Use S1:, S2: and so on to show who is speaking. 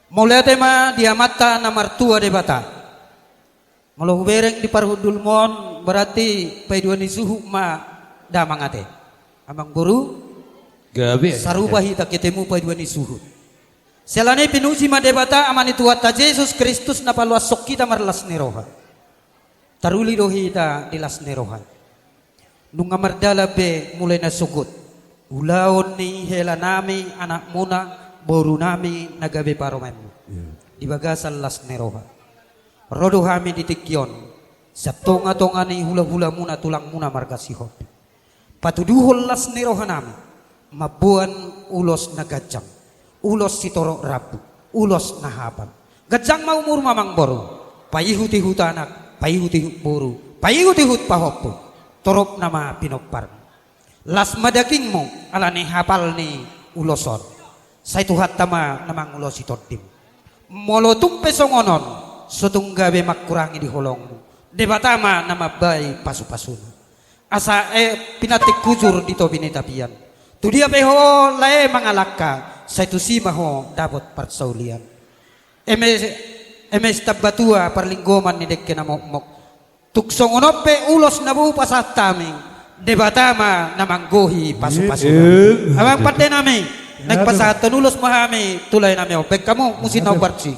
S1: Mulai tema dia mata na martua de bata. Malau bereng di parhudul mon berarti paiduan ni suhu ma damang ate. Amang guru
S2: Gabi.
S1: sarubahi tak ketemu paiduan ni suhu. Selane pinusi ma debata amani tuata Yesus Kristus na paluas sok kita marlas neroha. Taruli rohi ta dilas neroha. Nung amardala be mulai na sugut. Ulaon ni hela nami anak muna boru nami nagabe paromemu. Di bagasan las neroha. Rodo hami ditikyon. Sa tonga-tonga ni hula-hula muna tulang muna marga sihot. Patuduhol las neroha nami. Mabuan ulos na gajang. Ulos si torok rabu. Ulos na habang. Gajang maumur mamang boru. Payihut-ihut anak. Payihut-ihut boru. Payihut-ihut pahopo. Torop nama pinopar. Las madaking mo ala ni hapal ni uloson. Sa ituhat tama namang ulos itodim. Molotung pesongonon sutunggabe makkurangi di holongmu. Debatama nama bay pasu-pasun. Asa pinatik kujur dito binitapian. Tu dia peho lae mangalaka sa itu si maho dapat parsaulian. Emes tabatua parlinggoman ni dekke na mokmok. Tuksongonope ulos na buo pasat taming. Debatama namang gohi pasu-pasun. Abang pate nami nagpasatan ulos mahami tulay nami opek kamu musin na barci.